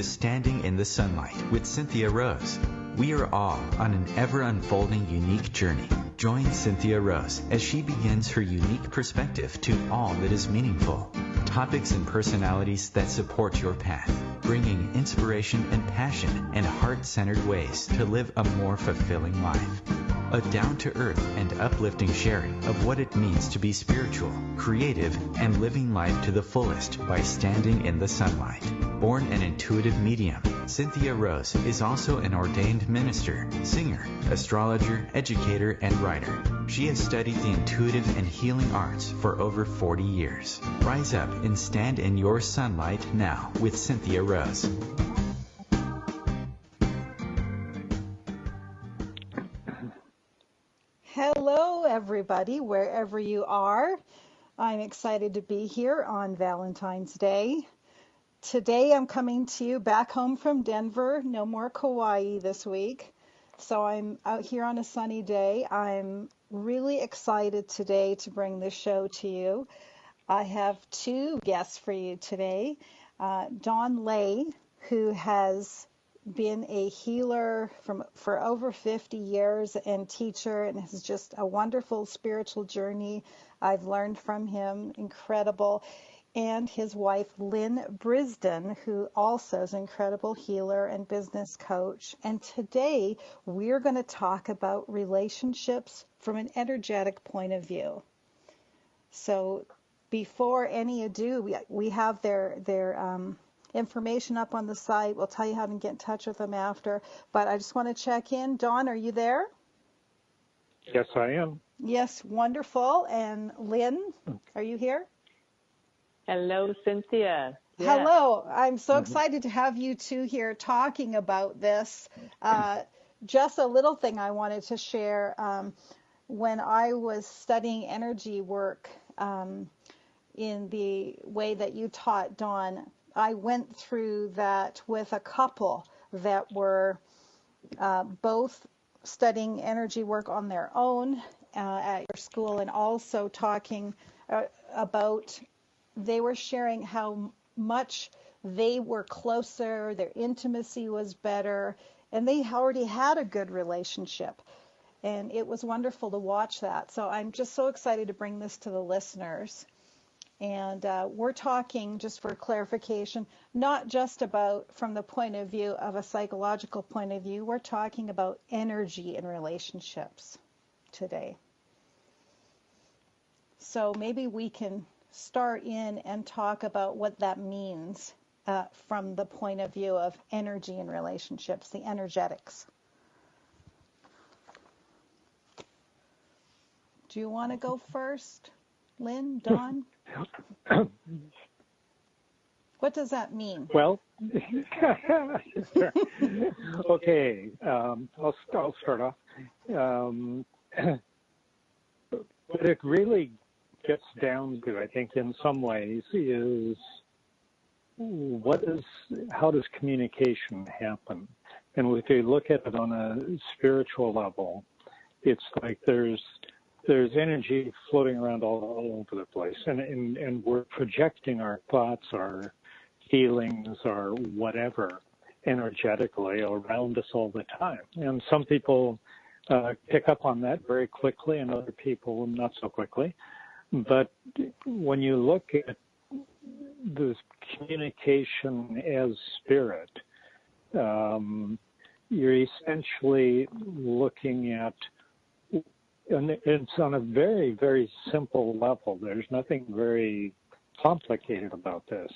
to Standing in the Sunlight with Cynthia Rose. We are all on an ever-unfolding unique journey. Join Cynthia Rose as she begins her unique perspective to all that is meaningful. Topics and personalities that support your path, bringing inspiration and passion and heart-centered ways to live a more fulfilling life. A down-to-earth and uplifting sharing of what it means to be spiritual, creative, and living life to the fullest by standing in the sunlight. Born an intuitive medium, Cynthia Rose is also an ordained minister, singer, astrologer, educator, and writer. She has studied the intuitive and healing arts for over 40 years. Rise up and stand in your sunlight now with Cynthia Rose. Hello, everybody, wherever you are. I'm excited to be here on Valentine's Day. Today I'm coming to you back home from Denver. No more Kauai this week. So I'm out here on a sunny day. I'm really excited today to bring this show to you. I have two guests for you today. Dawn Ley, who has been a healer for over 50 years and teacher, and has just a wonderful spiritual journey. I've learned from him, incredible. And his wife, Lynne Brisdon, who also is an incredible healer and business coach. And today we're going to talk about relationships from an energetic point of view. So before any ado, we have their information up on the site. We'll tell you how to get in touch with them after. But I just want to check in. Dawn, are you there? Yes, I am. Yes, wonderful. And Lynne, are you here? Hello, Cynthia. Yes. Hello. I'm so excited to have you two here talking about this. Just a little thing I wanted to share. When I was studying energy work in the way that you taught, Dawn, I went through that with a couple that were both studying energy work on their own at your school, and also talking about, they were sharing how much they were closer, their intimacy was better, and they already had a good relationship. And it was wonderful to watch that. So I'm just so excited to bring this to the listeners. And we're talking, just for clarification, not just about from the point of view of a psychological point of view. We're talking about energy in relationships today. So maybe we can start in and talk about what that means from the point of view of energy in relationships, the energetics. Do you want to go first, Lynne, Dawn? What does that mean? Well, okay, I'll start off. What it really gets down to, I think, in some ways, is how does communication happen? And if you look at it on a spiritual level, it's like there's energy floating around all over the place, and we're projecting our thoughts, our feelings, our whatever, energetically around us all the time. And some people pick up on that very quickly, and other people not so quickly. But when you look at this communication as spirit, you're essentially looking at, and it's on a very, very simple level. There's nothing very complicated about this.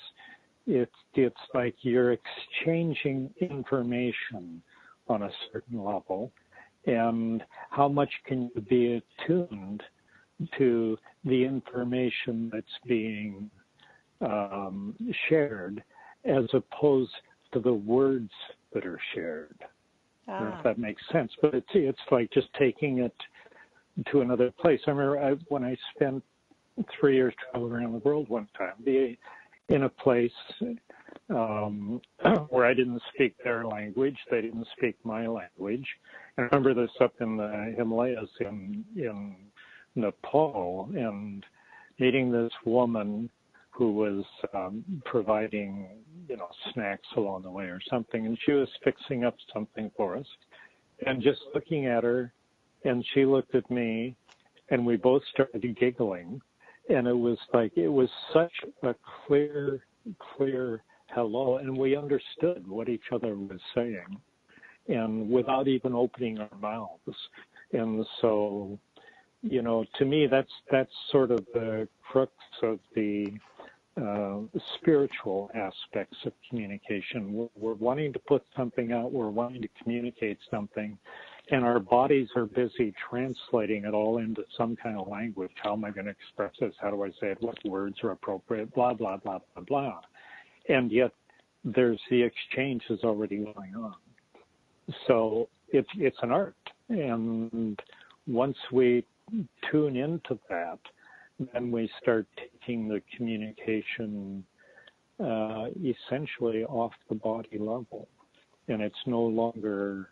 It's like you're exchanging information on a certain level, and how much can you be attuned to the information that's being shared, as opposed to the words that are shared. I don't know if that makes sense, but it's like just taking it to another place. I remember when I spent 3 years traveling around the world one time, in a place where I didn't speak their language, they didn't speak my language. I remember this up in the Himalayas in Nepal, and meeting this woman who was providing, snacks along the way or something, and she was fixing up something for us. And just looking at her, and she looked at me, and we both started giggling. And it was such a clear hello, and we understood what each other was saying, and without even opening our mouths. And so, to me, that's sort of the crux of the spiritual aspects of communication. We're wanting to put something out, we're wanting to communicate something, and our bodies are busy translating it all into some kind of language. How am I going to express this? How do I say it? What words are appropriate? Blah, blah, blah, blah, blah. And yet the exchange is already going on. So it's an art. And once we tune into that, then we start taking the communication essentially off the body level. And it's no longer,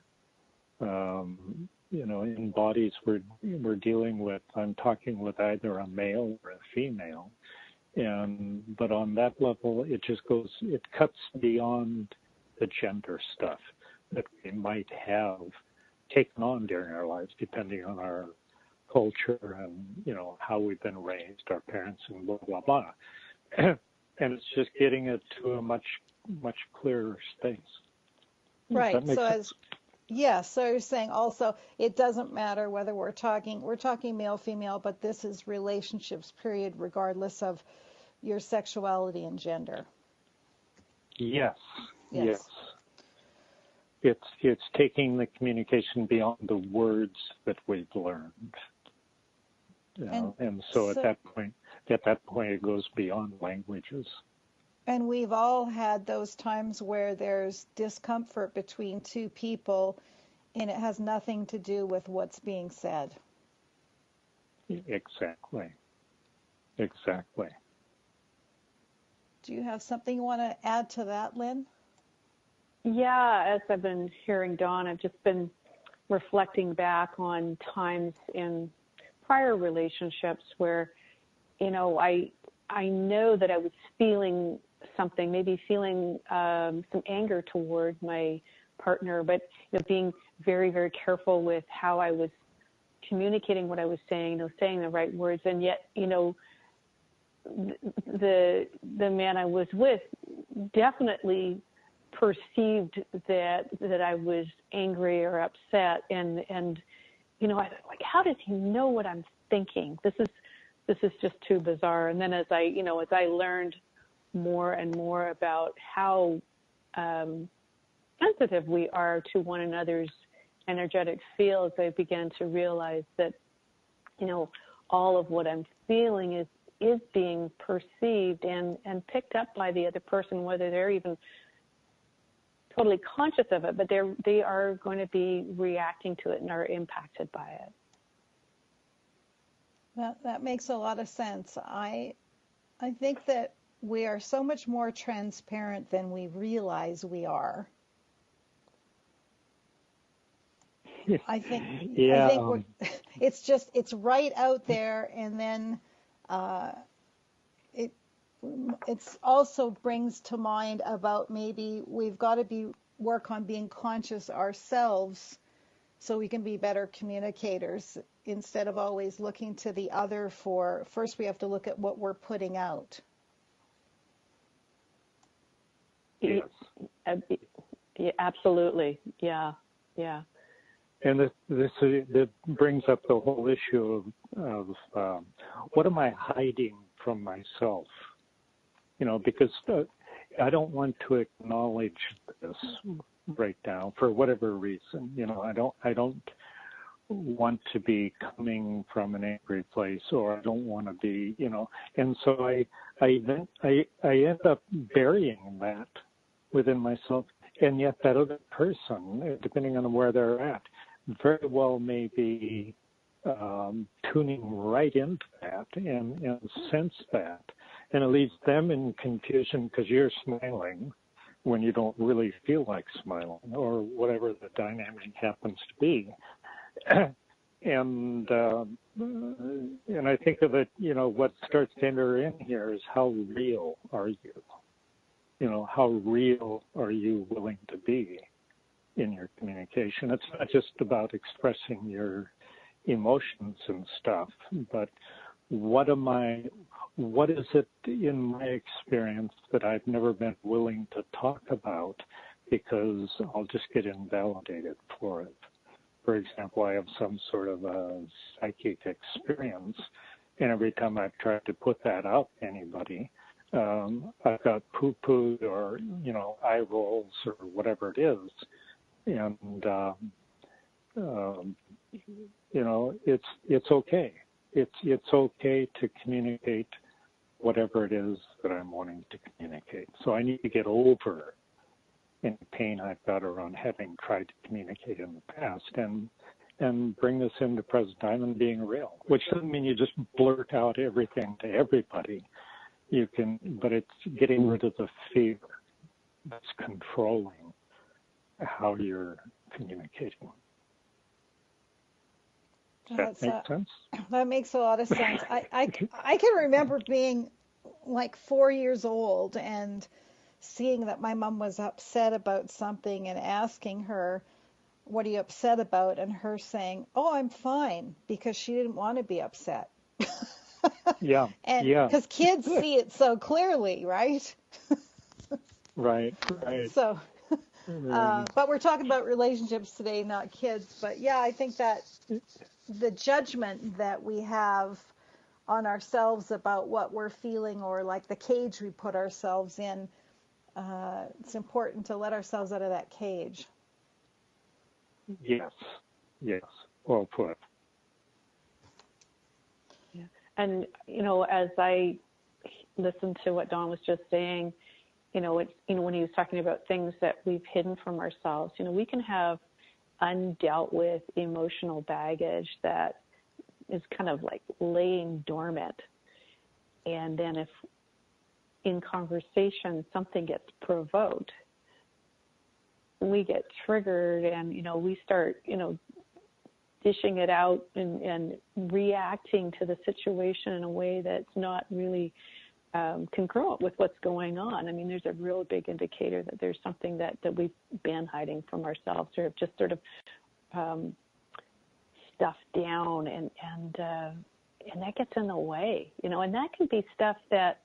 in bodies we're dealing with, I'm talking with either a male or a female. But on that level, it cuts beyond the gender stuff that we might have taken on during our lives, depending on our culture and, how we've been raised, our parents, and blah, blah, blah. And it's just getting it to a much, much clearer space. Right. So you're saying also it doesn't matter whether we're talking male, female, but this is relationships, period, regardless of your sexuality and gender. Yes. It's taking the communication beyond the words that we've learned. And so at that point it goes beyond languages. And we've all had those times where there's discomfort between two people, and it has nothing to do with what's being said. Exactly. Do you have something you want to add to that, Lynne? Yeah, as I've been hearing Dawn, I've just been reflecting back on times in prior relationships where, I know that I was feeling something, maybe feeling some anger toward my partner, but being very, very careful with how I was communicating what I was saying, saying the right words, and yet, the man I was with definitely perceived that I was angry or upset, and I was like, how does he know what I'm thinking? This is just too bizarre. And then as I learned more and more about how sensitive we are to one another's energetic fields, I began to realize that all of what I'm feeling is being perceived and picked up by the other person, whether they're even totally conscious of it, but they are going to be reacting to it and are impacted by it. That makes a lot of sense. I think that we are so much more transparent than we realize we are. I think it's right out there, and then it's also brings to mind about maybe we've got to work on being conscious ourselves so we can be better communicators instead of always looking to the other for. First we have to look at what we're putting out. Yes. Yeah, absolutely. Yeah. And this brings up the whole issue of what am I hiding from myself? Because I don't want to acknowledge this right now for whatever reason. I don't want to be coming from an angry place, or I don't want to be, And so I end up burying that within myself, and yet that other person, depending on where they're at, very well may be tuning right into that and sense that. And it leaves them in confusion because you're smiling when you don't really feel like smiling, or whatever the dynamic happens to be. and I think of it, what starts to enter in here is how real are you? How real are you willing to be in your communication? It's not just about expressing your emotions and stuff, but what is it in my experience that I've never been willing to talk about because I'll just get invalidated for it? For example, I have some sort of a psychic experience, and every time I've tried to put that out to anybody, I've got poo-pooed or, eye rolls or whatever it is. And, it's okay. It's okay to communicate whatever it is that I'm wanting to communicate. So I need to get over any pain I've got around having tried to communicate in the past and bring this into present time and being real, which doesn't mean you just blurt out everything to everybody. You can, but it's getting rid of the fear that's controlling how you're communicating. Does that make sense? That makes a lot of sense. I can remember being like 4 years old and seeing that my mom was upset about something and asking her, "What are you upset about?" And her saying, "Oh, I'm fine," because she didn't want to be upset. Yeah. And because kids see it so clearly, right? Right. So, but we're talking about relationships today, not kids. But yeah, I think that the judgment that we have on ourselves about what we're feeling, or like the cage we put ourselves in, it's important to let ourselves out of that cage. Yes, well put. Yeah. And, as I listened to what Don was just saying, when he was talking about things that we've hidden from ourselves, we can have undealt with emotional baggage that is kind of like laying dormant. And then if in conversation something gets provoked, we get triggered and, we start, dishing it out and reacting to the situation in a way that's not really congruent with what's going on. I mean, there's a real big indicator that there's something that we've been hiding from ourselves, or just sort of stuffed down, and that gets in the way, and that can be stuff that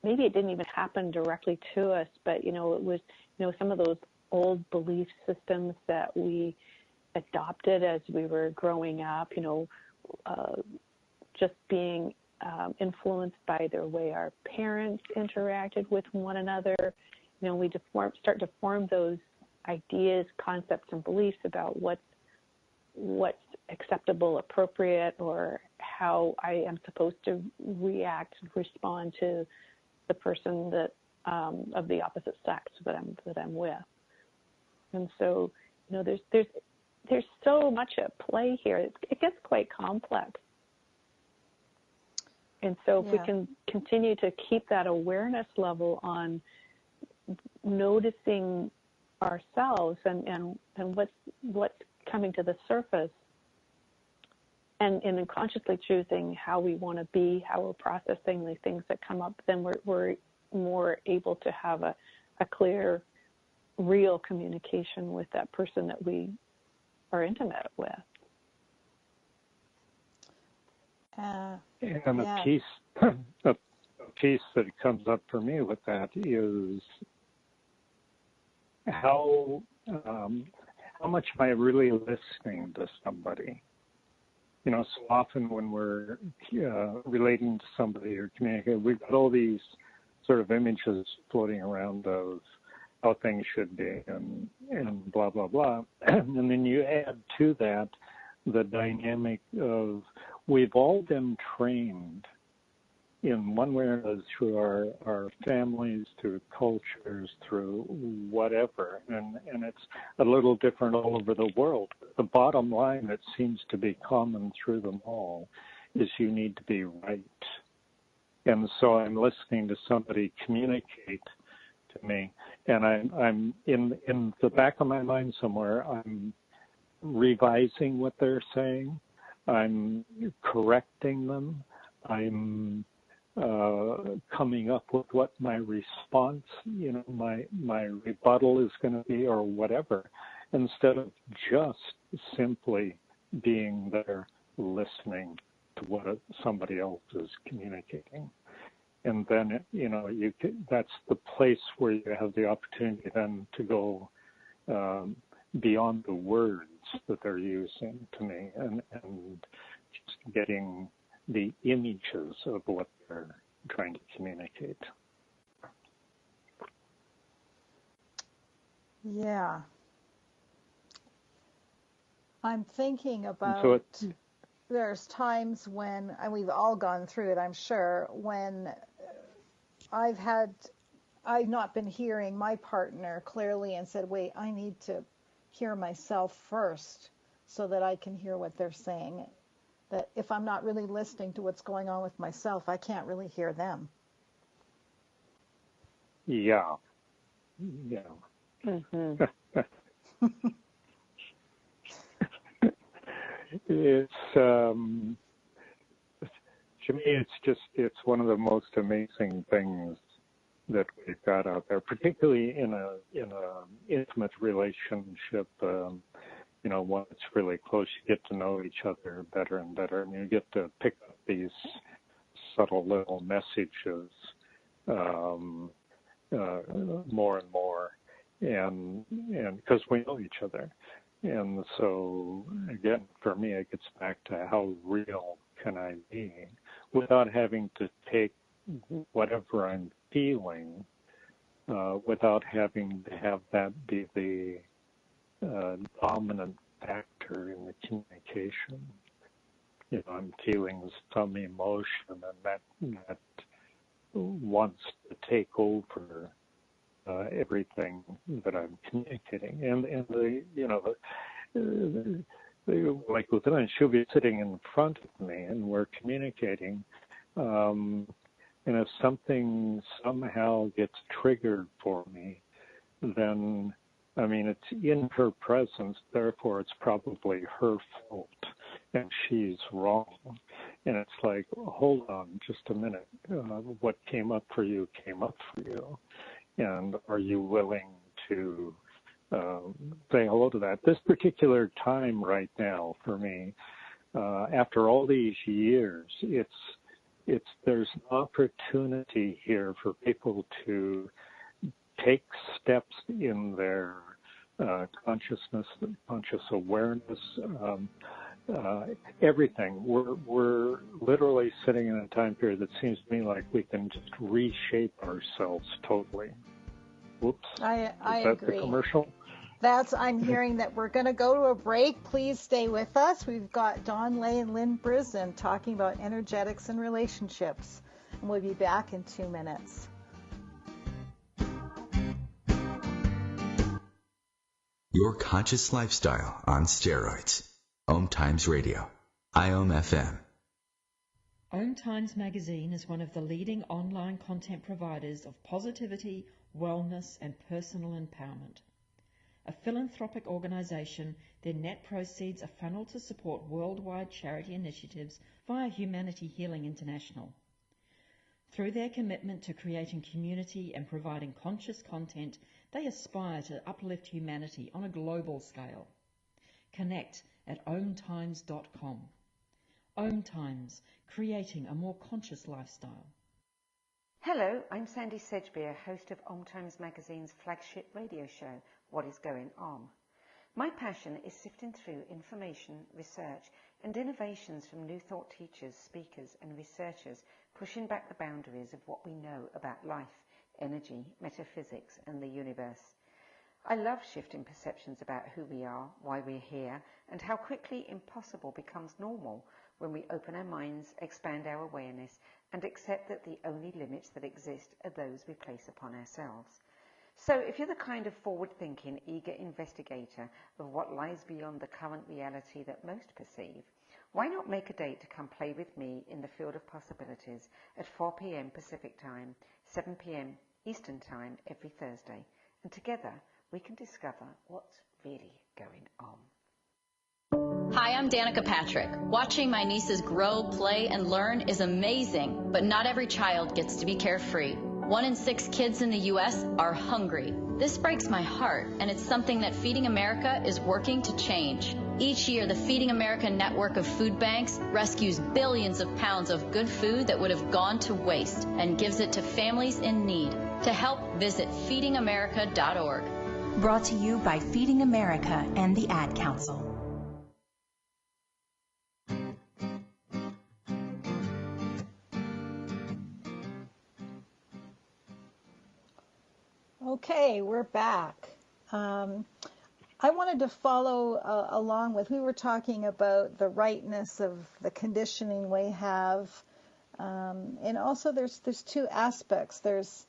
maybe it didn't even happen directly to us, but, it was, some of those old belief systems that we adopted as we were growing up, just being influenced by the way our parents interacted with one another. We start to form those ideas, concepts, and beliefs about what's acceptable, appropriate, or how I am supposed to react, respond to the person that of the opposite sex that I'm with. And so, there's so much at play here. It gets quite complex. And so if we can continue to keep that awareness level on noticing ourselves and what's coming to the surface, and consciously choosing how we want to be, how we're processing the things that come up, then we're more able to have a clear, real communication with that person that we are intimate with. And a piece that comes up for me with that is how much am I really listening to somebody? So often when we're relating to somebody or communicating, we've got all these sort of images floating around of how things should be and blah, blah, blah. And then you add to that the dynamic of we've all been trained in one way or another through our families, through cultures, through whatever, and it's a little different all over the world. The bottom line that seems to be common through them all is you need to be right. And so I'm listening to somebody communicate to me, and I'm in the back of my mind somewhere, revising what they're saying. I'm correcting them. I'm coming up with what my response, my rebuttal is going to be or whatever, instead of just simply being there listening to what somebody else is communicating. And then, that's the place where you have the opportunity then to go beyond the words that they're using to me and just getting the images of what they're trying to communicate. Yeah. I'm thinking about, there's times when, and we've all gone through it, I'm sure, when I've not been hearing my partner clearly and said, wait, I need to hear myself first so that I can hear what they're saying. That if I'm not really listening to what's going on with myself, I can't really hear them. Yeah. Mm-hmm. It's to me, it's one of the most amazing things that we've got out there, particularly in a intimate relationship. When it's really close, you get to know each other better and better, and you get to pick up these subtle little messages more and more, and because we know each other. And so, again, for me, it gets back to how real can I be without having to take whatever I'm feeling, without having to have that be the dominant factor in the communication. I'm feeling some emotion, and that wants to take over everything that I'm communicating. And like with Lynne, she'll be sitting in front of me, and we're communicating. And if something somehow gets triggered for me, then it's in her presence, therefore it's probably her fault, and she's wrong. And it's like, hold on just a minute. What came up for you came up for you. And are you willing to say hello to that? This particular time right now for me, after all these years, there's an opportunity here for people to take steps in their consciousness, conscious awareness, everything. We're literally sitting in a time period that seems to me like we can just reshape ourselves totally. Whoops. I Is agree. that the commercial? I'm hearing that we're going to go to a break. Please stay with us. We've got Dawn, Ley, and Lynne Brisdon talking about energetics and relationships. And we'll be back in 2 minutes. Your conscious lifestyle on steroids. OMTimes Radio. IOM FM. OMTimes magazine is one of the leading online content providers of positivity, wellness, and personal empowerment. A philanthropic organization, their net proceeds are funneled to support worldwide charity initiatives via Humanity Healing International. Through their commitment to creating community and providing conscious content, they aspire to uplift humanity on a global scale. Connect at omtimes.com. OMTimes, creating a more conscious lifestyle. Hello, I'm Sandy Sedgbeer, host of OMTimes Magazine's flagship radio show, What is Going On? My passion is sifting through information, research, and innovations from new thought teachers, speakers, and researchers pushing back the boundaries of what we know about life, energy, metaphysics, and the universe. I love shifting perceptions about who we are, why we're here, and how quickly impossible becomes normal when we open our minds, expand our awareness, and accept that the only limits that exist are those we place upon ourselves. So if you're the kind of forward-thinking, eager investigator of what lies beyond the current reality that most perceive, why not make a date to come play with me in the field of possibilities at 4 p.m. Pacific Time, 7 p.m. Eastern Time every Thursday, and together we can discover what's really going on. Hi, I'm Danica Patrick. Watching my nieces grow, play, and learn is amazing, but not every child gets to be carefree. 1 in 6 kids in the U.S. are hungry. This breaks my heart, and it's something that Feeding America is working to change. Each year, the Feeding America network of food banks rescues billions of pounds of good food that would have gone to waste and gives it to families in need. To help, visit feedingamerica.org. Brought to you by Feeding America and the Ad Council. Okay, we're back. I wanted to follow along with, we were talking about the rightness of the conditioning we have. And also there's 2 aspects. There's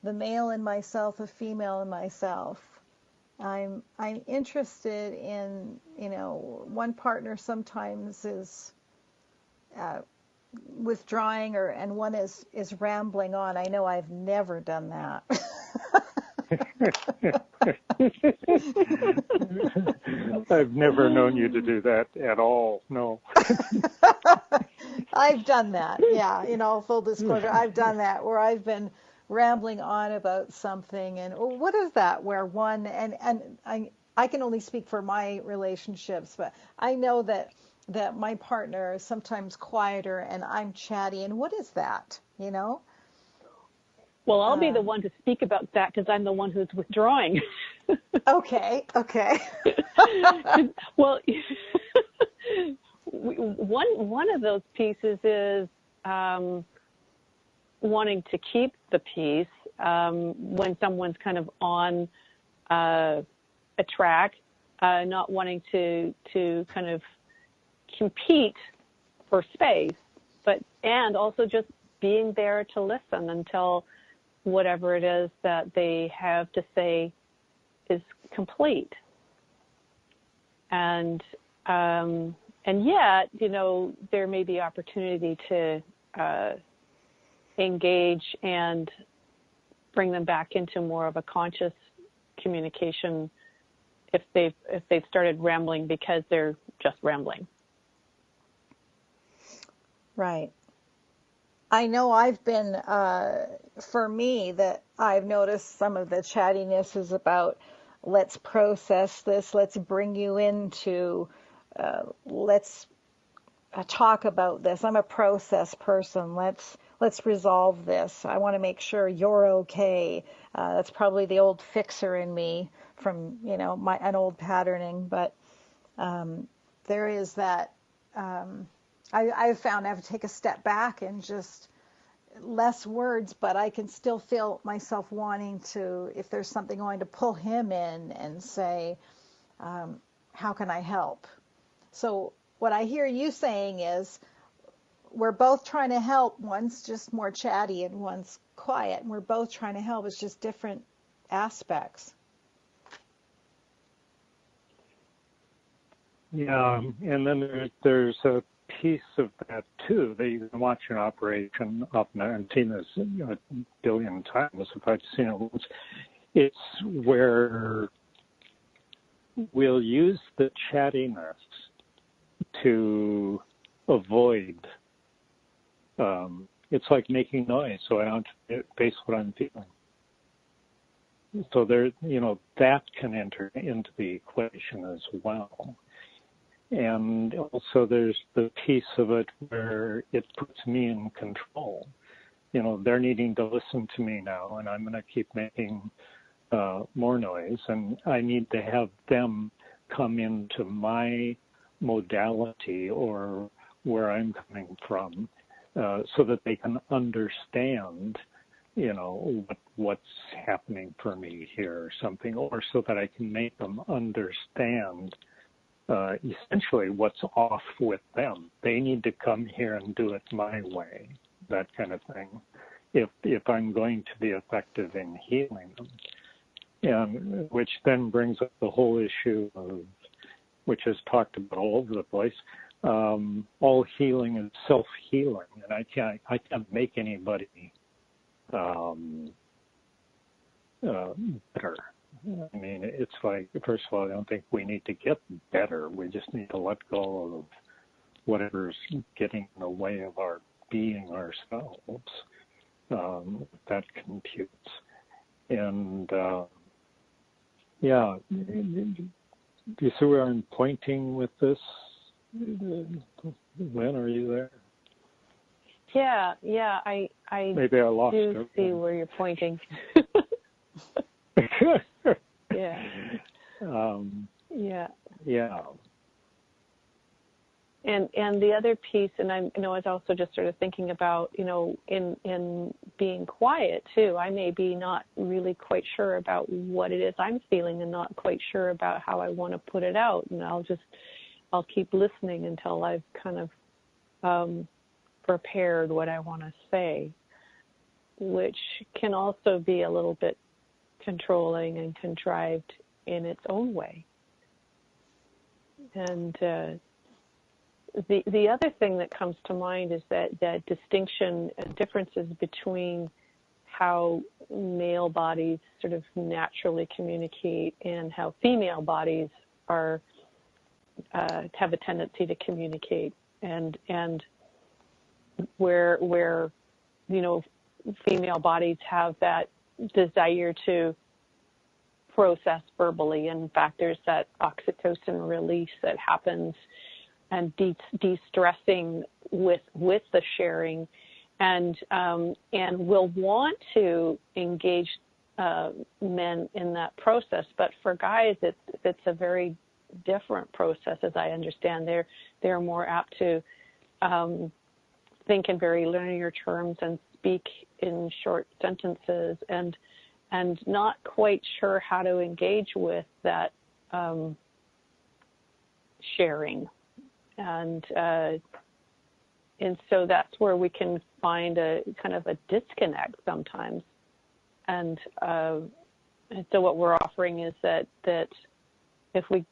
the male in myself, the female in myself. I'm interested in, one partner sometimes is withdrawing and one is rambling on. I know I've never done that. I've never known you to do that at all. No. I've done that. Yeah. Full disclosure, I've done that where I've been rambling on about something and what is that where one and I can only speak for my relationships, but I know that my partner is sometimes quieter and I'm chatty, and what is that? Well, I'll be the one to speak about that because I'm the one who's withdrawing. Okay. Well, one of those pieces is wanting to keep the peace when someone's kind of on a track, not wanting to kind of compete for space, and also just being there to listen until whatever it is that they have to say is complete. And yet, there may be opportunity to engage and bring them back into more of a conscious communication if they've started rambling because they're just rambling. Right. I know I've been, for me, that I've noticed some of the chattiness is about, let's process this, let's bring you into, let's talk about this. I'm a process person. Let's resolve this. I want to make sure you're okay. That's probably the old fixer in me from, an old patterning, but there is that, I've found I have to take a step back and just less words, but I can still feel myself wanting to, if there's something going to pull him in and say, how can I help? So what I hear you saying is we're both trying to help. One's just more chatty and one's quiet, and we're both trying to help. It's just different aspects. Yeah, and then there's a piece of that too that you can watch an operation up, and I've seen this a billion times if I've seen it once. It's where we'll use the chattiness to avoid. It's like making noise, so I don't face what I'm feeling. So there, that can enter into the equation as well. And also there's the piece of it where it puts me in control. They're needing to listen to me now, and I'm going to keep making more noise, and I need to have them come into my modality or where I'm coming from so that they can understand, what's happening for me here or something, or so that I can make them understand essentially what's off with them. They need to come here and do it my way, that kind of thing, if I'm going to be effective in healing them. And which then brings up the whole issue of, which is talked about all over the place, all healing is self-healing, and I can't make anybody better. I mean, it's like, first of all, I don't think we need to get better. We just need to let go of whatever's getting in the way of our being ourselves. That computes. And, yeah, do you see where I'm pointing with this? Lynn, are you there? Yeah, I Maybe I lost do see where you're pointing. Yeah. Yeah. And the other piece, and I was also just sort of thinking about, in being quiet too. I may be not really quite sure about what it is I'm feeling and not quite sure about how I want to put it out, and I'll keep listening until I've kind of prepared what I want to say, which can also be a little bit controlling and contrived in its own way. And the other thing that comes to mind is that distinction and differences between how male bodies sort of naturally communicate and how female bodies have a tendency to communicate, and where female bodies have that desire to process verbally. In fact, there's that oxytocin release that happens and de-stressing with the sharing, and will want to engage men in that process. But for guys, it's a very different process, as I understand. They're more apt to think in very linear terms and speak in short sentences, and not quite sure how to engage with that sharing. And so that's where we can find a kind of a disconnect sometimes. And so what we're offering is that if we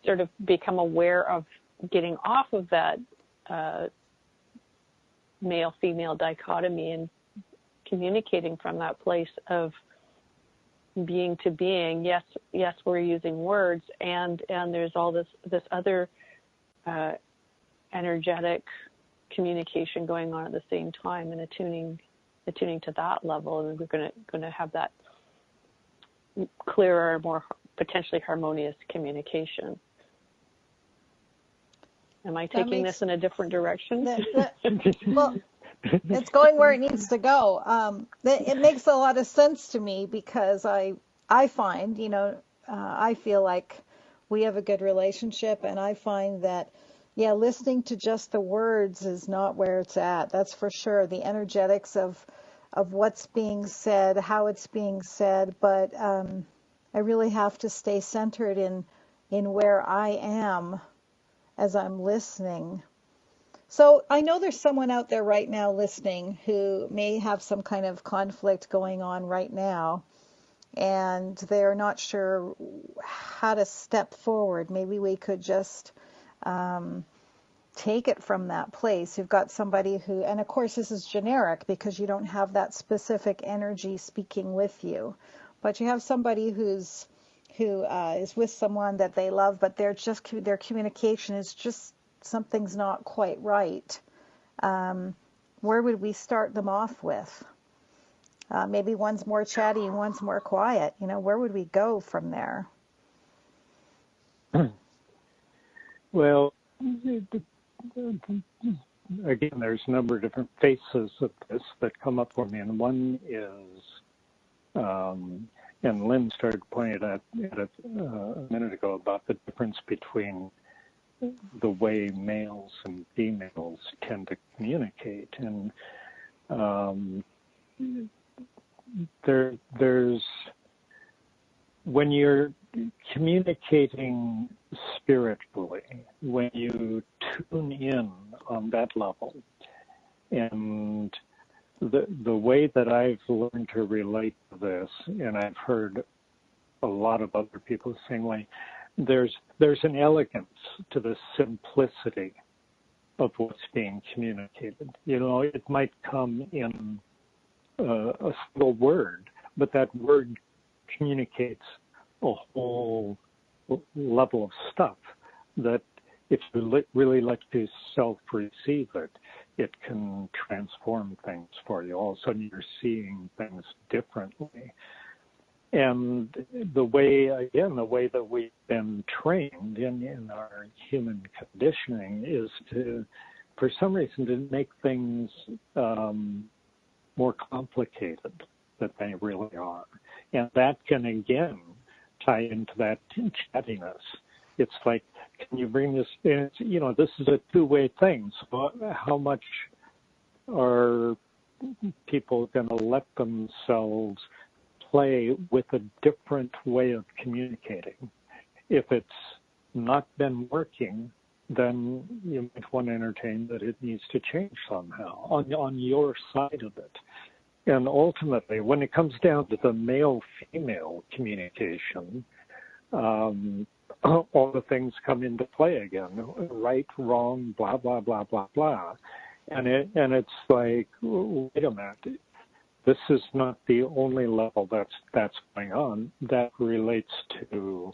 sort of become aware of getting off of that male-female dichotomy and communicating from that place of being to being, yes, we're using words, and there's all this other energetic communication going on at the same time, and attuning to that level, and we're going to have that clearer, more potentially harmonious communication. Am I taking this in a different direction? Well, it's going where it needs to go. It makes a lot of sense to me, because I find, I feel like we have a good relationship, and I find that, listening to just the words is not where it's at. That's for sure. The energetics of what's being said, how it's being said, but I really have to stay centered in where I am as I'm listening. So I know there's someone out there right now listening who may have some kind of conflict going on right now, and they're not sure how to step forward. Maybe we could just take it from that place. You've got somebody who, and of course this is generic because you don't have that specific energy speaking with you, but you have somebody who is with someone that they love, but their communication is just, something's not quite right. Where would we start them off with? Maybe one's more chatty and one's more quiet. Where would we go from there? Well, again, there's a number of different faces of this that come up for me, and one is, and Lynne started pointing at it a minute ago, about the difference between the way males and females tend to communicate. And there's, when you're communicating spiritually, when you tune in on that level, and the way that I've learned to relate to this, and I've heard a lot of other people the same way, there's an elegance to the simplicity of what's being communicated. It might come in a single word, but that word communicates a whole level of stuff that if you really like to self-receive it, it can transform things for you. All of a sudden you're seeing things differently. And the way that we've been trained in our human conditioning is to, for some reason, to make things more complicated than they really are. And that can, again, tie into that chattiness. It's like, can you bring this in? This is a two-way thing. So how much are people going to let themselves play with a different way of communicating? If it's not been working, then you might want to entertain that it needs to change somehow on your side of it. And ultimately, when it comes down to the male-female communication, all the things come into play again, right, wrong, blah, blah, blah, blah, blah. And it's like, wait a minute, this is not the only level that's going on. That relates to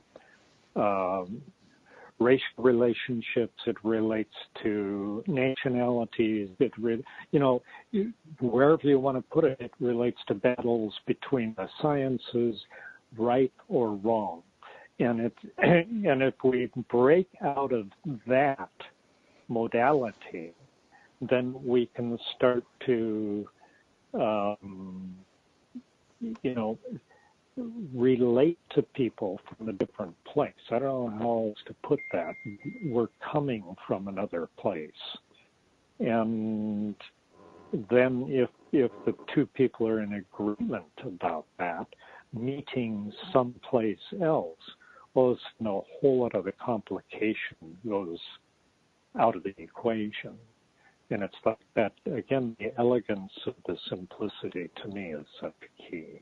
racial relationships. It relates to nationalities. Wherever you want to put it, it relates to battles between the sciences, right or wrong. And if we break out of that modality, then we can start to relate to people from a different place. I don't know how else to put that. We're coming from another place. And then if the two people are in agreement about that, meeting someplace else, well, a whole lot of the complication goes out of the equation. And it's like that, again, the elegance of the simplicity to me is such a key.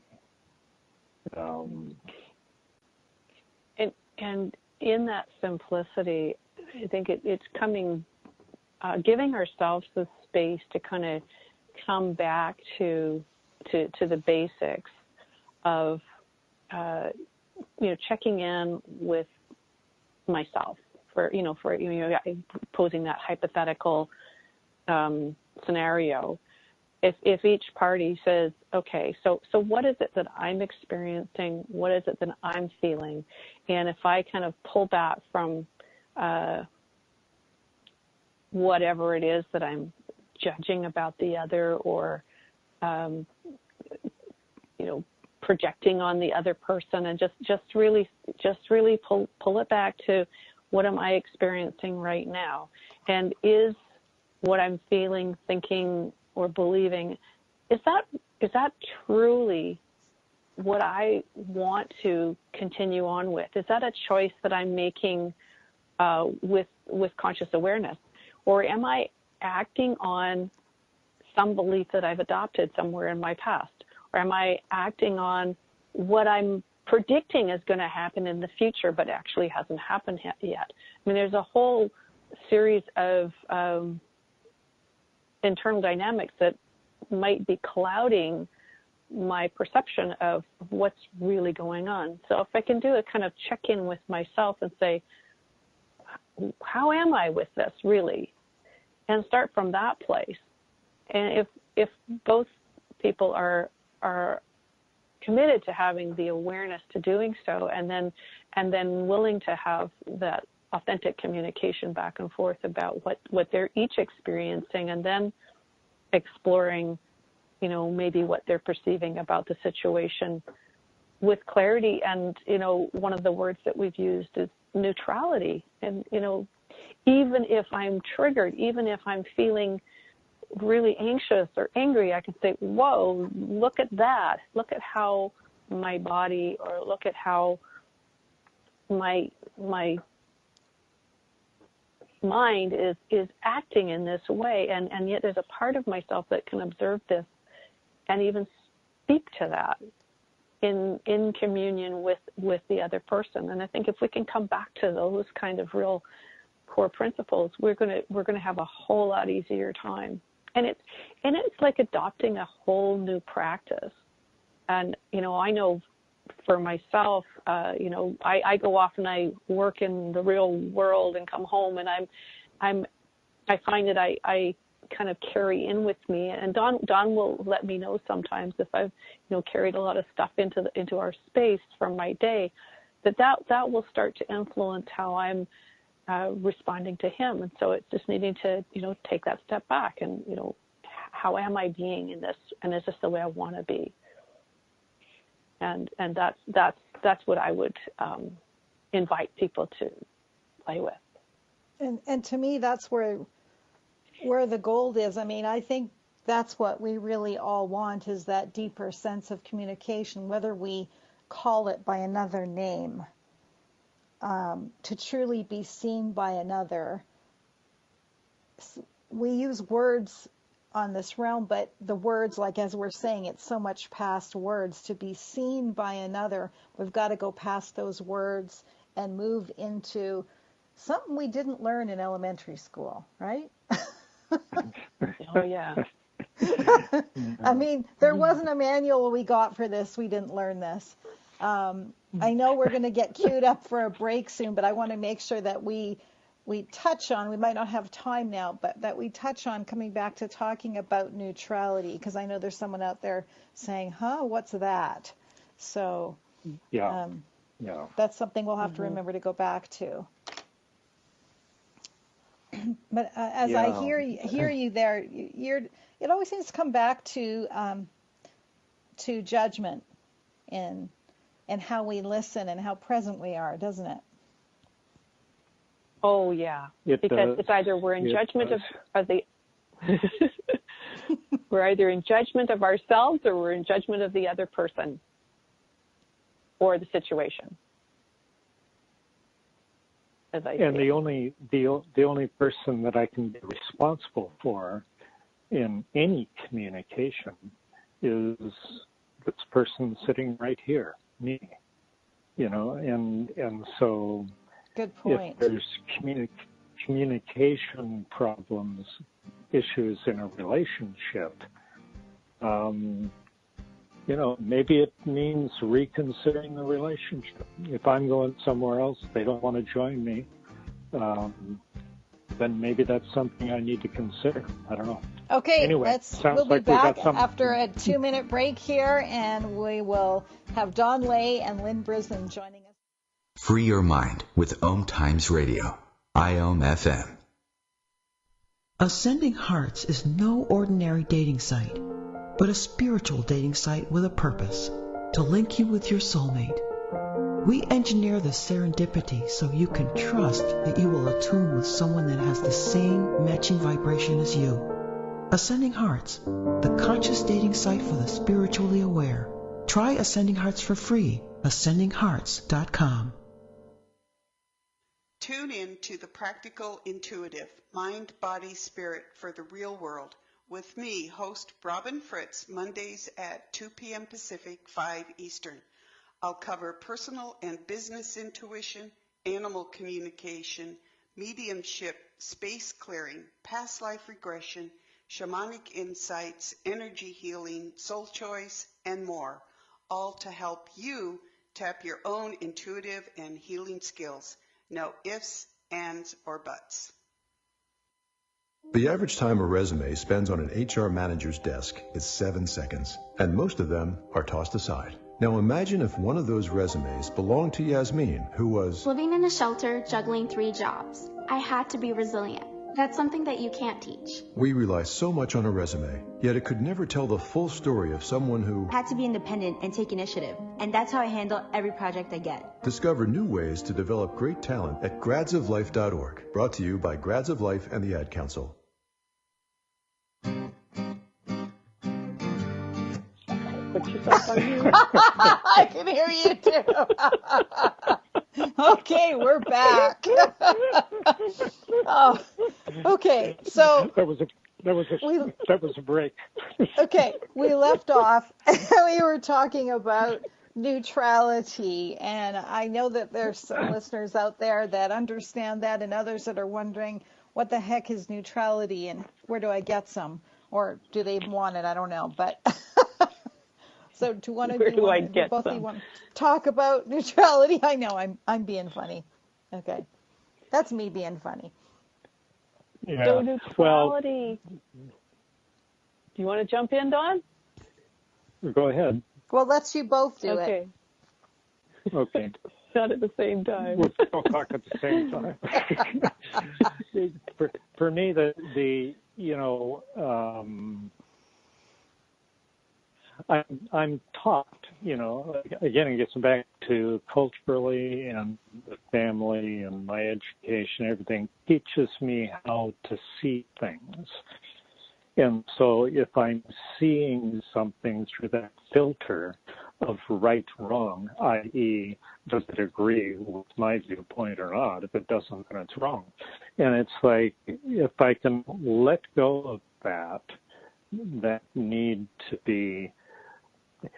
And in that simplicity, I think it's coming, giving ourselves the space to kind of come back to the basics of, checking in with myself for posing that hypothetical scenario. If each party says, okay, so what is it that I'm experiencing? What is it that I'm feeling? And if I kind of pull back from whatever it is that I'm judging about the other, or projecting on the other person, and just really pull it back to what am I experiencing right now, and is what I'm feeling, thinking, or believing, is that truly what I want to continue on with? Is that a choice that I'm making with conscious awareness, or am I acting on some belief that I've adopted somewhere in my past, or am I acting on what I'm predicting is going to happen in the future but actually hasn't happened yet? I mean, there's a whole series of internal dynamics that might be clouding my perception of what's really going on. So if I can do a kind of check-in with myself and say, how am I with this really? And start from that place. And if both people are committed to having the awareness to doing so, and then willing to have that authentic communication back and forth about what they're each experiencing, and then exploring, maybe what they're perceiving about the situation with clarity. And, one of the words that we've used is neutrality. And, even if I'm triggered, even if I'm feeling really anxious or angry, I can say, whoa, look at that. Look at how my body, or look at how my mind is acting in this way, and yet there's a part of myself that can observe this and even speak to that in communion with the other person. And I think if we can come back to those kind of real core principles, we're going to have a whole lot easier time. And it's like adopting a whole new practice. And I know for myself, I go off and I work in the real world and come home, and I find that I kind of carry in with me, and Don will let me know sometimes if I've carried a lot of stuff into our space from my day, that will start to influence how I'm responding to him. And so it's just needing to take that step back and how am I being in this, and is this the way I want to be? And that's what I would invite people to play with. And to me, that's where the gold is. I mean, I think that's what we really all want, is that deeper sense of communication, whether we call it by another name, to truly be seen by another. We use words on this realm, but the words, like as we're saying, it's so much past words. To be seen by another, we've got to go past those words and move into something we didn't learn in elementary school, right? Oh, yeah. I mean, there wasn't a manual we got for this. We didn't learn this. I know we're going to get queued up for a break soon, but I want to make sure that we touch on, we might not have time now, but that we touch on coming back to talking about neutrality, because I know there's someone out there saying, what's that? So yeah, that's something we'll have to remember to go back to. But as I hear you there, it always seems to come back to judgment and how we listen and how present we are, doesn't it? Oh yeah, because it's either we're in judgment of the we're either in judgment of ourselves or we're in judgment of the other person or the situation. And the only person that I can be responsible for in any communication is this person sitting right here, me. And so good point. If there's communication problems, issues in a relationship, maybe it means reconsidering the relationship. If I'm going somewhere else, they don't want to join me, then maybe that's something I need to consider. I don't know. Okay, anyway, we'll be back after a 2-minute break here, and we will have Don Ley and Lynne Brisdon joining us. Free your mind with OMTimes Radio, IOM FM. Ascending Hearts is no ordinary dating site, but a spiritual dating site with a purpose, to link you with your soulmate. We engineer the serendipity so you can trust that you will attune with someone that has the same matching vibration as you. Ascending Hearts, the conscious dating site for the spiritually aware. Try Ascending Hearts for free, ascendinghearts.com. Tune in to the Practical Intuitive, Mind, Body, Spirit for the Real World with me, host Robin Fritz, Mondays at 2 p.m. Pacific, 5 Eastern. I'll cover personal and business intuition, animal communication, mediumship, space clearing, past life regression, shamanic insights, energy healing, soul choice, and more, all to help you tap your own intuitive and healing skills. No ifs, ands, or buts. The average time a resume spends on an HR manager's desk is 7 seconds, and most of them are tossed aside. Now imagine if one of those resumes belonged to Yasmin, who was living in a shelter, juggling 3 jobs. I had to be resilient. That's something that you can't teach. We rely so much on a resume, yet it could never tell the full story of someone who had to be independent and take initiative. And that's how I handle every project I get. Discover new ways to develop great talent at gradsoflife.org. Brought to you by Grads of Life and the Ad Council. I can hear you too. Okay, we're back. Oh, okay, so that was a break. Okay, we left off. We were talking about neutrality, and I know that there's some listeners out there that understand that, and others that are wondering what the heck is neutrality and where do I get some, or do they even want it? I don't know, but So do one of Where you do I want get both of some? you want to talk about neutrality? I know I'm being funny. Okay. That's me being funny. Yeah. So neutrality. Do you want to jump in, Dawn? Go ahead. Well, let's you both do it. Okay. Not at the same time. We'll both talk at the same time. for me, I'm taught, again, it gets back to culturally and the family and my education, everything teaches me how to see things. And so if I'm seeing something through that filter of right, wrong, i.e., does it agree with my viewpoint or not? If it doesn't, then it's wrong. And it's like, if I can let go of that need to be,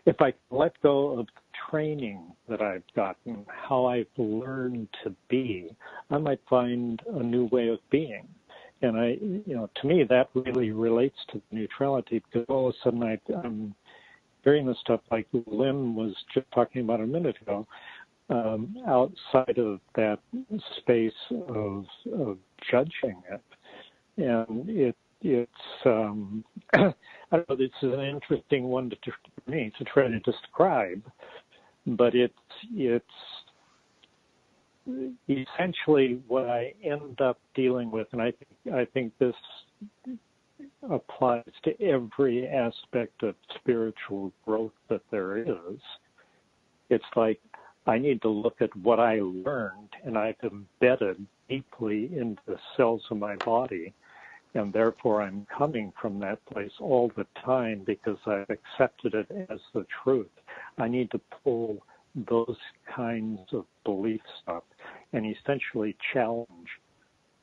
if I let go of the training that I've gotten, how I've learned to be, I might find a new way of being. And to me, that really relates to neutrality, because all of a sudden I'm hearing the stuff like Lynne was just talking about a minute ago, outside of that space of judging it. And it's I don't know, this is an interesting one for me to try to describe, but it's essentially what I end up dealing with, and I think this applies to every aspect of spiritual growth that there is. It's like I need to look at what I learned and I've embedded deeply into the cells of my body, and therefore I'm coming from that place all the time because I've accepted it as the truth. I need to pull those kinds of beliefs up and essentially challenge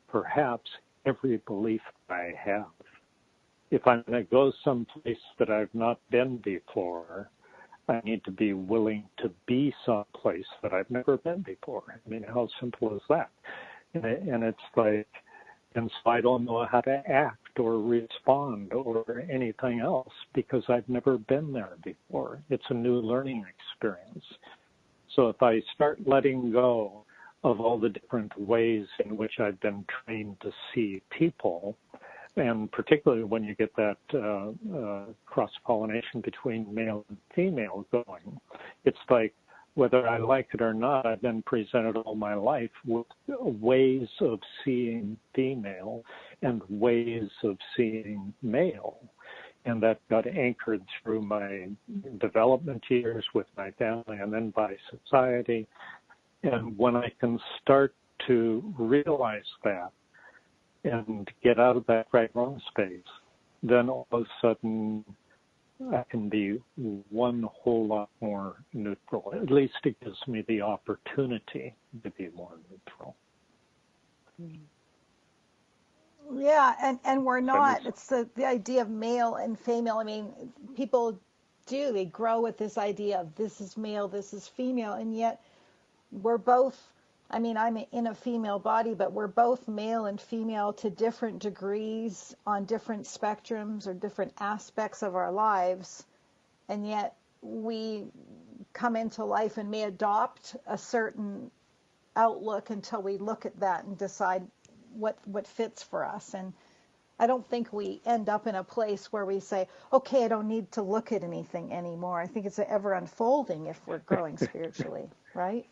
perhaps every belief I have. If I'm going to go someplace that I've not been before, I need to be willing to be someplace that I've never been before. I mean, how simple is that? And it's like, and so I don't know how to act or respond or anything else because I've never been there before. It's a new learning experience. So if I start letting go of all the different ways in which I've been trained to see people, and particularly when you get that cross-pollination between male and female going, it's like, whether I like it or not, I've been presented all my life with ways of seeing female and ways of seeing male. And that got anchored through my development years with my family and then by society. And when I can start to realize that and get out of that right-wrong space, then all of a sudden I can be one whole lot more neutral. At least it gives me the opportunity to be more neutral. Yeah, and we're not. It's the idea of male and female. I mean, people they grow with this idea of this is male, this is female, and yet we're both, I mean, I'm in a female body, but we're both male and female to different degrees on different spectrums or different aspects of our lives. And yet we come into life and may adopt a certain outlook until we look at that and decide what fits for us. And I don't think we end up in a place where we say, okay, I don't need to look at anything anymore. I think it's ever unfolding if we're growing spiritually, right?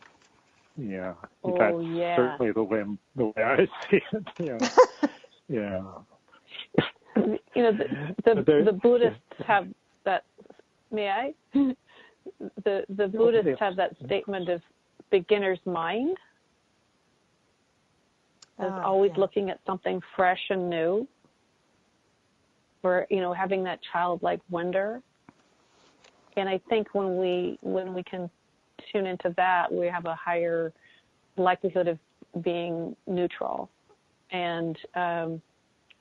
Yeah, that's certainly the way I see it. Yeah. The Buddhists have that. May I? The Buddhists have that statement of beginner's mind. As always looking at something fresh and new. Or having that childlike wonder. And I think when we can tune into that, we have a higher likelihood of being neutral and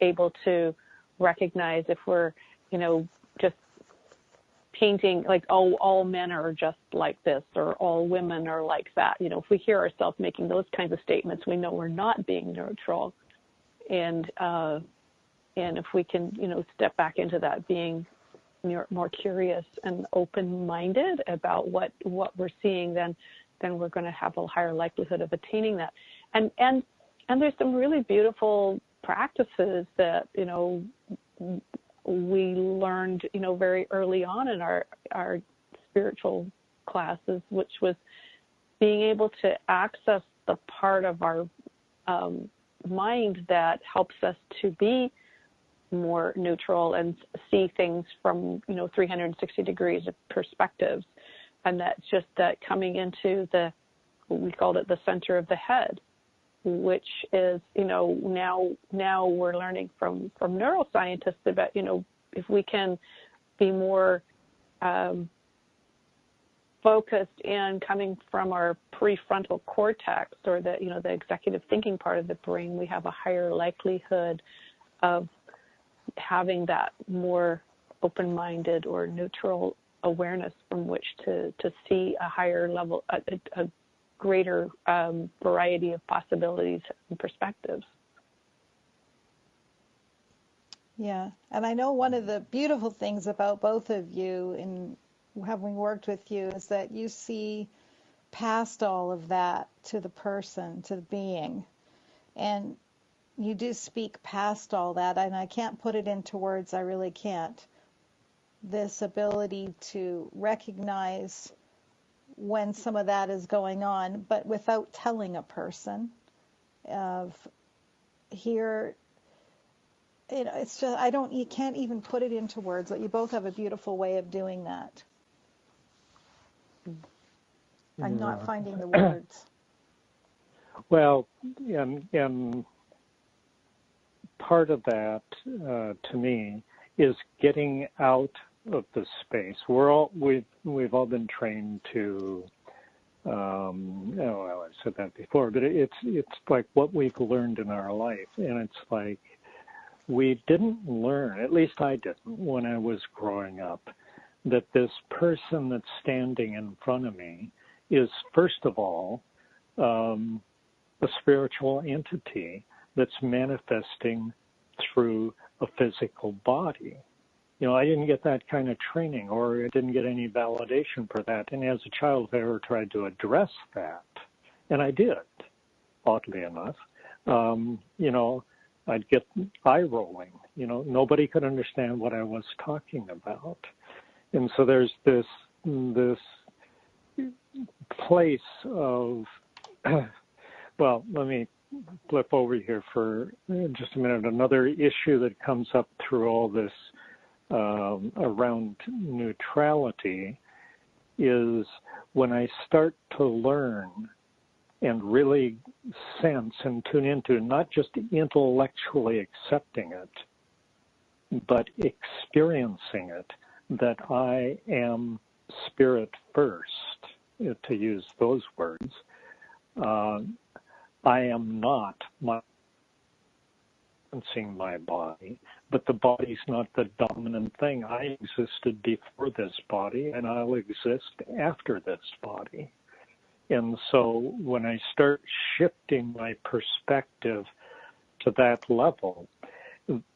able to recognize if we're, just painting like, oh, all men are just like this or all women are like that. If we hear ourselves making those kinds of statements, we know we're not being neutral. And if we can, step back into that being more curious and open-minded about what we're seeing, then we're going to have a higher likelihood of attaining that. And there's some really beautiful practices that, you know, we learned, you know, very early on in our spiritual classes, which was being able to access the part of our mind that helps us to be more neutral and see things from, you know, 360 degrees of perspectives. And that's just that coming into we called it the center of the head, which is, you know, now we're learning from neuroscientists about, you know, if we can be more focused in coming from our prefrontal cortex, or the, you know, the executive thinking part of the brain, we have a higher likelihood of having that more open-minded or neutral awareness from which to see a higher level, a greater variety of possibilities and perspectives. Yeah, and I know one of the beautiful things about both of you in having worked with you is that you see past all of that to the person, to the being. And you do speak past all that, and I can't put it into words, I really can't. This ability to recognize when some of that is going on, but without telling a person. Here, you know, it's just, you can't even put it into words, but you both have a beautiful way of doing that. I'm not finding the words. Well, and part of that, to me, is getting out of the space. We've all been trained to, well, I've said that before, but it's like what we've learned in our life, and it's like we didn't learn, at least I didn't when I was growing up, that this person that's standing in front of me is, first of all, a spiritual entity that's manifesting through a physical body. You know, I didn't get that kind of training, or I didn't get any validation for that. And as a child, I ever tried to address that, and I did, oddly enough. You know, I'd get eye rolling. You know, nobody could understand what I was talking about. And so there's this place of, well, let me flip over here for just a minute. Another issue that comes up through all this around neutrality is when I start to learn and really sense and tune into not just intellectually accepting it, but experiencing it, that I am spirit first, to use those words. I am not seeing my body, but the body's not the dominant thing. I existed before this body, and I'll exist after this body. And so when I start shifting my perspective to that level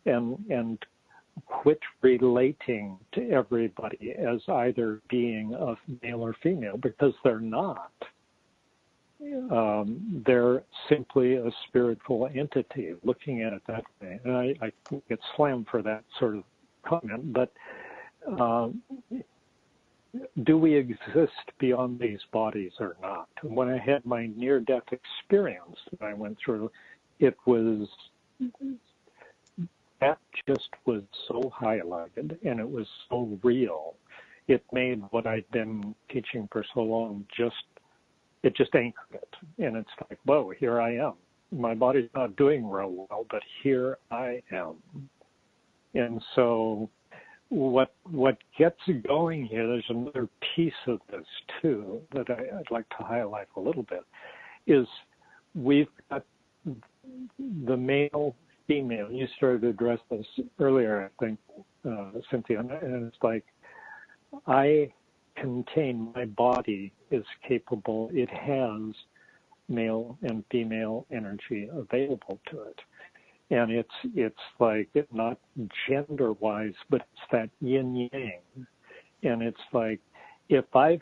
and quit relating to everybody as either being a male or female, because they're not. They're simply a spiritual entity, looking at it that way. And I get slammed for that sort of comment, but do we exist beyond these bodies or not? And when I had my near-death experience that I went through, it was, that just was so highlighted, and it was so real. It made what I'd been teaching for so long it just anchored it. And it's like, whoa, here I am. My body's not doing real well, but here I am. And so what gets going here, there's another piece of this too that I'd like to highlight a little bit, is we've got the male, female. You started to address this earlier, I think, Cynthia, and it's like, I contain, my body is capable, it has male and female energy available to it. And it's like, not gender-wise, but it's that yin-yang. And it's like, if I'm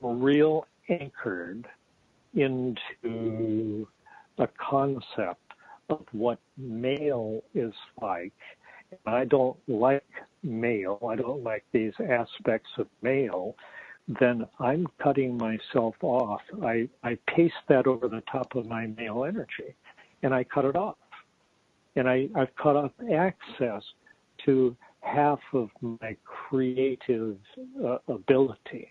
real anchored into a concept of what male is like, and I don't like male, I don't like these aspects of male, then I'm cutting myself off. I paste that over the top of my male energy, and I cut it off. And I've cut off access to half of my creative ability,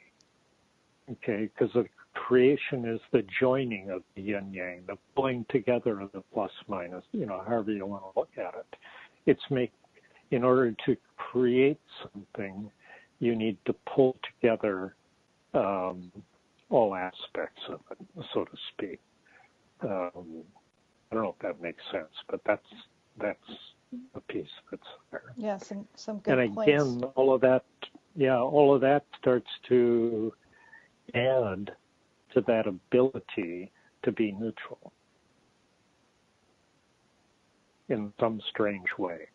okay? Because the creation is the joining of the yin-yang, the pulling together of the plus-minus, however you want to look at it. In order to create something, you need to pull together all aspects of it, so to speak. I don't know if that makes sense, but that's the piece that's there. Yeah, some good and points. Again, all of that starts to add to that ability to be neutral in some strange way.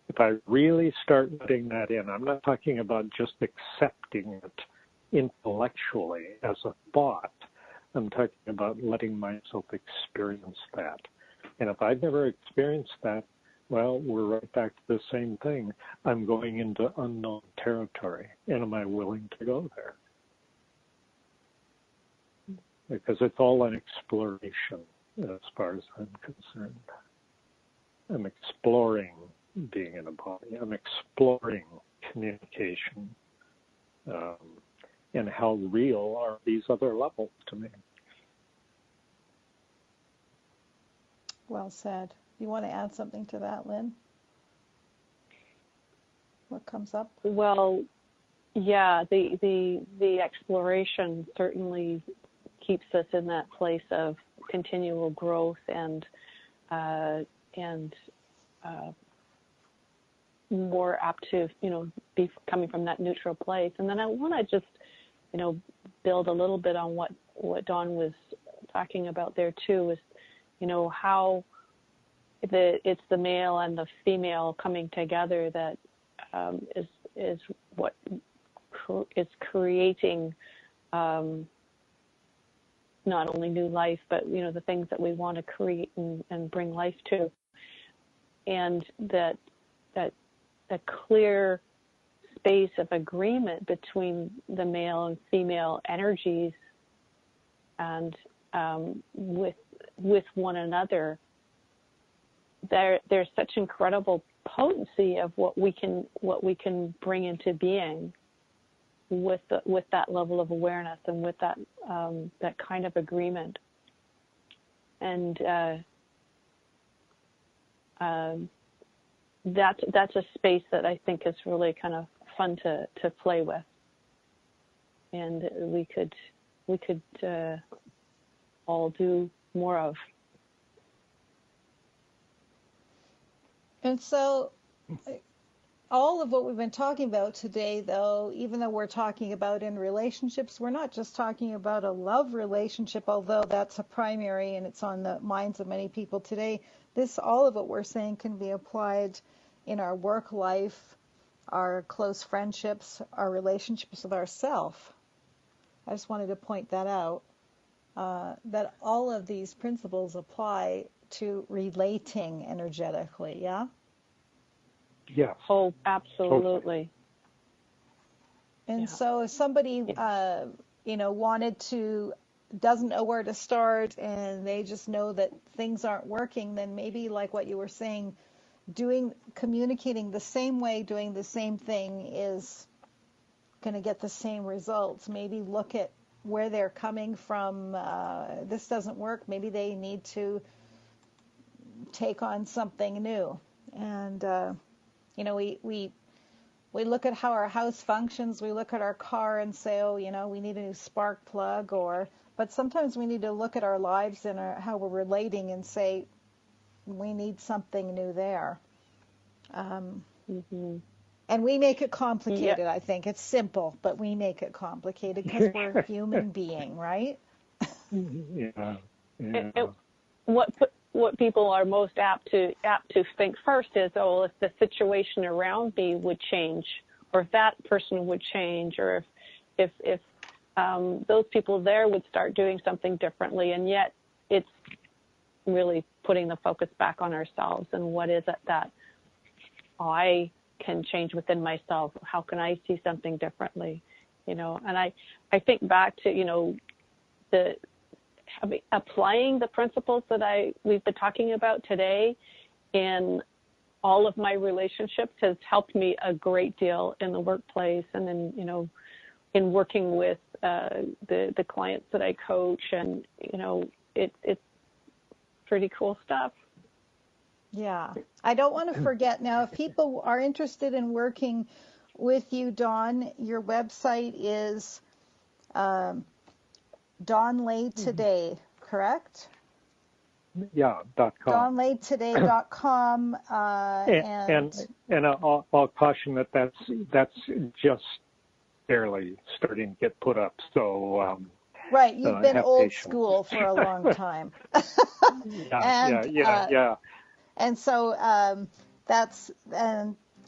If I really start letting that in, I'm not talking about just accepting it intellectually as a thought. I'm talking about letting myself experience that. And if I've never experienced that, well, we're right back to the same thing. I'm going into unknown territory, and am I willing to go there? Because it's all an exploration as far as I'm concerned. I'm exploring being in a body. I'm exploring communication. And how real are these other levels to me? Well said. You want to add something to that, Lynn? What comes up? Well, yeah, the exploration certainly keeps us in that place of continual growth and more apt to, be coming from that neutral place. And then I want to just, build a little bit on what Dawn was talking about there too, is, how it's the male and the female coming together that is what is creating not only new life, but the things that we want to create and bring life to, and that clear space of agreement between the male and female energies and with one another. There's such incredible potency of what we can bring into being with that level of awareness and with that kind of agreement. And that's a space that I think is really kind of fun to play with, and we could all do more of. And so all of what we've been talking about today, though, even though we're talking about in relationships, we're not just talking about a love relationship, although that's a primary and it's on the minds of many people today. All of what we're saying can be applied in our work life, our close friendships, our relationships with ourselves. I just wanted to point that out, that all of these principles apply to relating energetically, yeah? Yes. Oh, absolutely. And so if somebody, doesn't know where to start and they just know that things aren't working, then maybe like what you were saying, communicating the same way, doing the same thing is going to get the same results. Maybe look at where they're coming from. This doesn't work. Maybe they need to take on something new. And, we look at how our house functions. We look at our car and say, we need a new spark plug. But sometimes we need to look at our lives and how we're relating and say, we need something new there. And we make it complicated, I think. It's simple, but we make it complicated because we're a human being, right? Yeah. What people are most apt to think first is, oh, if the situation around me would change, or if that person would change, or if those people there would start doing something differently, and yet it's really putting the focus back on ourselves and what is it that I can change within myself? How can I see something differently? And I think back to, applying the principles that we've been talking about today in all of my relationships has helped me a great deal in the workplace, and then, in working with the clients that I coach, and, it's pretty cool stuff. Yeah. I don't want to forget now, if people are interested in working with you, Dawn, your website is Dawn Ley Today, correct? Yeah, .com. DawnLeyToday.com. And I'll caution that's just barely starting to get put up. So right, you've been old school for a long time. Yeah. And so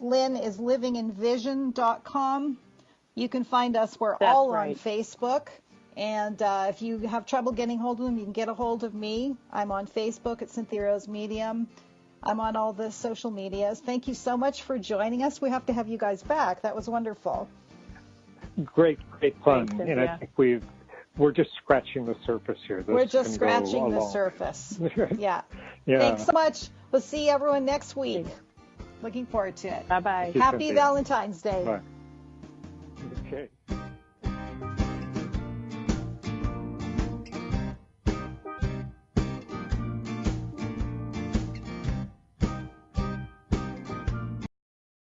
Lynne is livinginvision.com. You can find us. We're all on Facebook. And if you have trouble getting hold of them, you can get a hold of me. I'm on Facebook at Cynthia Rose Medium. I'm on all the social medias. Thank you so much for joining us. We have to have you guys back. That was wonderful. Great fun. Thanks, and I think we're just scratching the surface here. We're just scratching the surface. Yeah. Thanks so much. We'll see everyone next week. Looking forward to it. Bye-bye. Happy Valentine's Day. Bye. Okay.